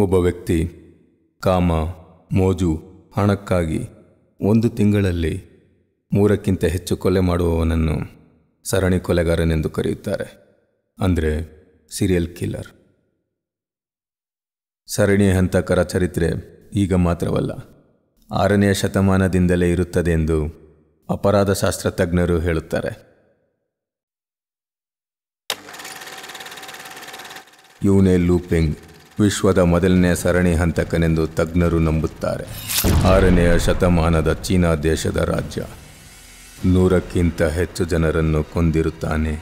ಒಬ್ಬ ವ್ಯಕ್ತಿ ಕಾಮ, ಮೋಜು, ಹಣಕ್ಕಾಗಿ 1 ತಿಂಗಳಲ್ಲಿ 3ಕ್ಕಿಂತ ಹೆಚ್ಚು ಕೊಲೆ ಮಾಡುವವನನ್ನು ಸರಣಿ ಕೊಲೆಗಾರನೆಂದು ಕರೆಯುತ್ತಾರೆ. ಅಂದರೆ ಸೀರಿಯಲ್ ಕಿಲ್ಲರ್. ಸರಣಿ ಹಂತಕರ ಚರಿತ್ರೆ ಈಗ ಮಾತ್ರವಲ್ಲ, 6ನೇ ಶತಮಾನದಿಂದಲೇ ಇರುತ್ತದೆ ಎಂದು ಅಪರಾಧ ಶಾಸ್ತ್ರ ತಜ್ಞರು ಹೇಳುತ್ತಾರೆ. ಯೂನೆ ಲೂಪಿಂಗ್ ವಿಶ್ವದ ಮೊದಲನೇ ಸರಣಿ ಹಂತಕನೆಂದು ತಜ್ಞರು ನಂಬುತ್ತಾರೆ. 6ನೇ ಶತಮಾನದ ಚೀನಾ ದೇಶದ ರಾಜ್ಯ 100ಕ್ಕಿಂತ ಹೆಚ್ಚು ಜನರನ್ನು ಕೊಂದಿರುತ್ತಾನೆ.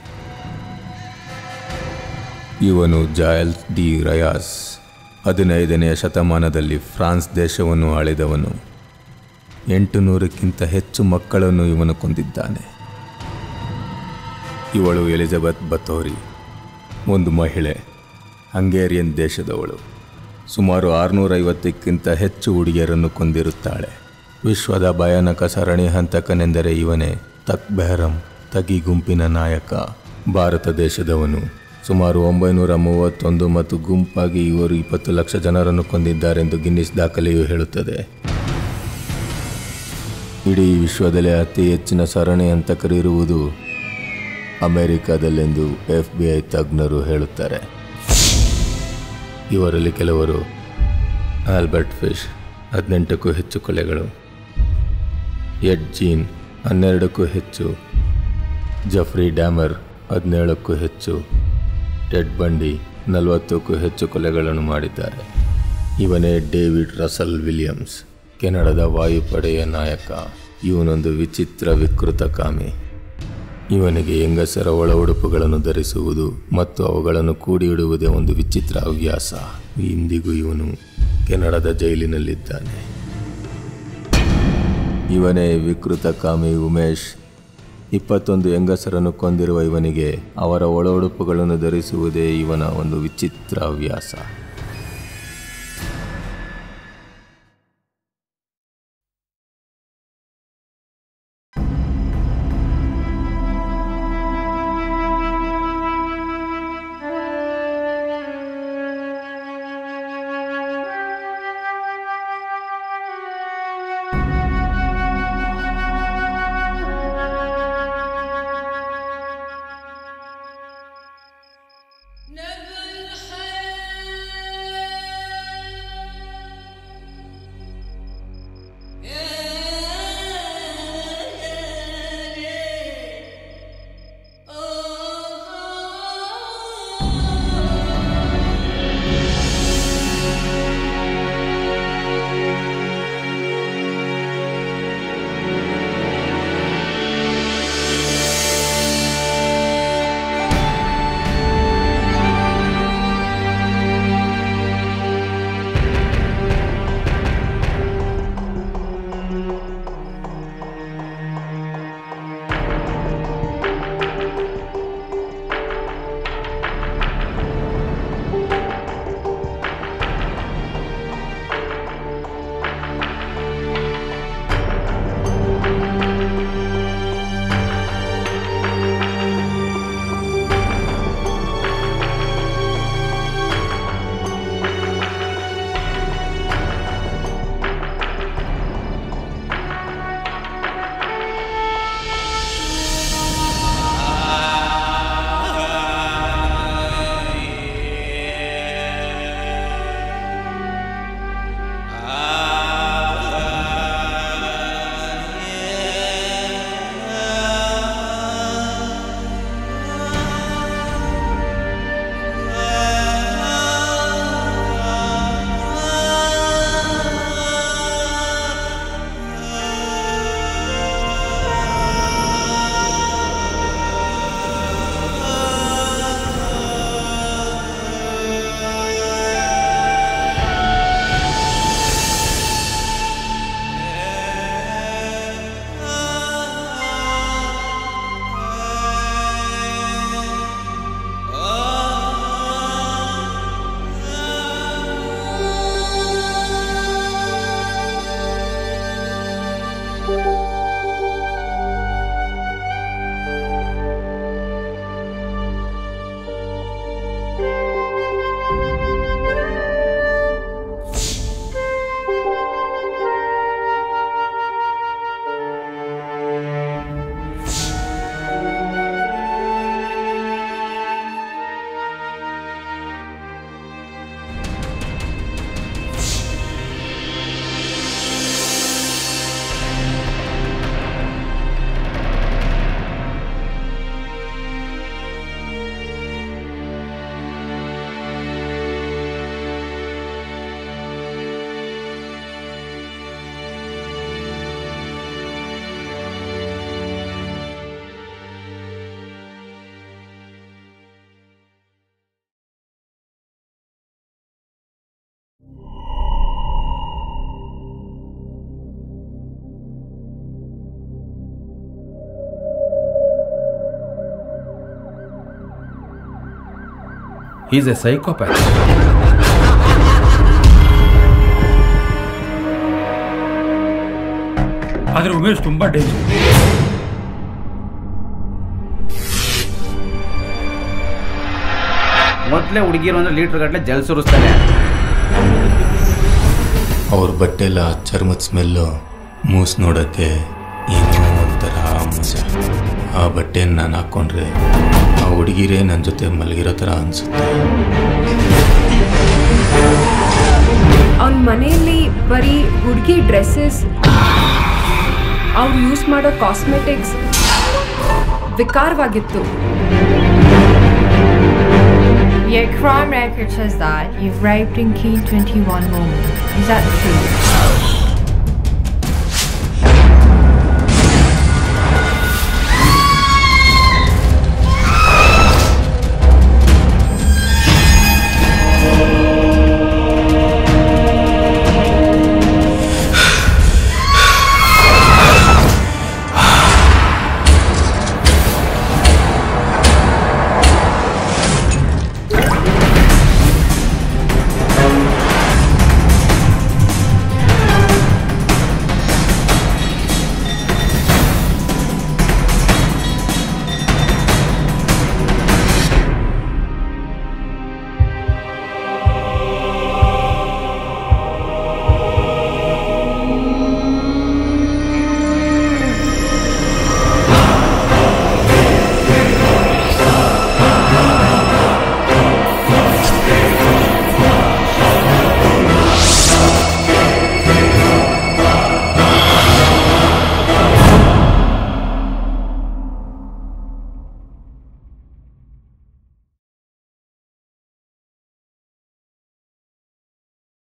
ಇವನು ಜಾಯಲ್ ಡಿ ರಯಾಸ್. 15ನೇ ಶತಮಾನದಲ್ಲಿ ಫ್ರಾನ್ಸ್ ದೇಶವನ್ನು ಆಳಿದವನು. 800ಕ್ಕಿಂತ ಹೆಚ್ಚು ಮಕ್ಕಳನ್ನು ಇವನು ಕೊಂದಿದ್ದಾನೆ. ಇವಳು ಎಲಿಜಬೆತ್ ಬಥೋರಿ, ಒಂದು ಮಹಿಳೆ, ಹಂಗೇರಿಯನ್ ದೇಶದವಳು. ಸುಮಾರು 650ಕ್ಕಿಂತ ಹೆಚ್ಚು ಹುಡುಗಿಯರನ್ನು ಕೊಂದಿರುತ್ತಾಳೆ. ವಿಶ್ವದ ಭಯಾನಕ ಸರಣಿ ಹಂತಕನೆಂದರೆ ಇವನೇ. ತಕ್ ಬೆಹರಮ್, ತಗಿ ಗುಂಪಿನ ನಾಯಕ, ಭಾರತ ದೇಶದವನು. ಸುಮಾರು 931 ಮತ್ತು ಗುಂಪಾಗಿ ಇವರು 20 ಲಕ್ಷ ಜನರನ್ನು ಕೊಂದಿದ್ದಾರೆಂದು ಗಿನ್ನಿಸ್ ದಾಖಲೆಯು ಹೇಳುತ್ತದೆ. ಇಡೀ ವಿಶ್ವದಲ್ಲೇ ಅತಿ ಹೆಚ್ಚಿನ ಸರಣಿ ಹಂತಕರಿರುವುದು ಅಮೆರಿಕದಲ್ಲೆಂದು FBI ತಜ್ಞರು ಹೇಳುತ್ತಾರೆ. ಇವರಲ್ಲಿ ಕೆಲವರು: ಆಲ್ಬರ್ಟ್ ಫಿಶ್ 18ಕ್ಕೂ ಹೆಚ್ಚು ಕೊಲೆಗಳು, ಎಡ್ ಜೀನ್ 12ಕ್ಕೂ ಹೆಚ್ಚು, ಜಫ್ರಿ ಡ್ಯಾಮರ್ 17ಕ್ಕೂ ಹೆಚ್ಚು, ಟೆಡ್ ಬಂಡಿ 40ಕ್ಕೂ ಹೆಚ್ಚು ಕೊಲೆಗಳನ್ನು ಮಾಡಿದ್ದಾರೆ. ಇವನೇ ಡೇವಿಡ್ ರಸಲ್ ವಿಲಿಯಮ್ಸ್, ಕೆನಡಾದ ವಾಯುಪಡೆಯ ನಾಯಕ. ಇವನೊಂದು ವಿಚಿತ್ರ ವಿಕೃತಕಾಮಿ. ಇವನಿಗೆ ಹೆಂಗಸರ ಒಳ ಉಡುಪುಗಳನ್ನು ಧರಿಸುವುದು ಮತ್ತು ಅವುಗಳನ್ನು ಕೂಡಿ ಇಡುವುದೇ ಒಂದು ವಿಚಿತ್ರ ಹವ್ಯಾಸ. ಇಂದಿಗೂ ಇವನು ಕೆನಡಾದ ಜೈಲಿನಲ್ಲಿದ್ದಾನೆ. ಇವನೇ ವಿಕೃತಕಾಮಿ ಉಮೇಶ್. 21 ಹೆಂಗಸರನ್ನು ಕೊಂದಿರುವ ಇವನಿಗೆ ಅವರ ಒಳ ಉಡುಪುಗಳನ್ನು ಧರಿಸುವುದೇ ಇವನ ಒಂದು ವಿಚಿತ್ರ ಹವ್ಯಾಸ. نبى الحياة ಈಸ್ ಎ ಸೈಕೋಪ್ಯಾಥ್. ಆದ್ರೆ ಉಮೇಶ್ ತುಂಬಾ ಡೇಂಜರ್. ಮೊದಲೇ ಹುಡುಗಿರು ಅಂದ್ರೆ ಲೀಟರ್ ಗಟ್ಟಲೆ ಜಲ್ ಸುರಿಸ್ತಾನೆ. ಅವ್ರ ಬಟ್ಟೆಲ್ಲ ಚರ್ಮದ ಸ್ಮೆಲ್ಲು, ಮೂಸ್ ನೋಡೋಕ್ಕೆ ಏನೋ ಒಂಥರ ಮಜಾ. ಆ ಬಟ್ಟೆಯನ್ನು ನಾನು ಹಾಕ್ಕೊಂಡ್ರೆ ಆ ಹುಡುಗಿರೇ ನನ್ನ ಜೊತೆ ಮಲಗಿರೋ ಥರ ಅನಿಸುತ್ತೆ. ಅವನ ಮನೆಯಲ್ಲಿ ಬರೀ ಹುಡುಗಿ ಡ್ರೆಸ್ಸಸ್, ಅವ್ರು ಯೂಸ್ ಮಾಡೋ cosmetics ವಿಕಾರವಾಗಿತ್ತು. Your crime record says that you've raped and killed 21 women. Is that true?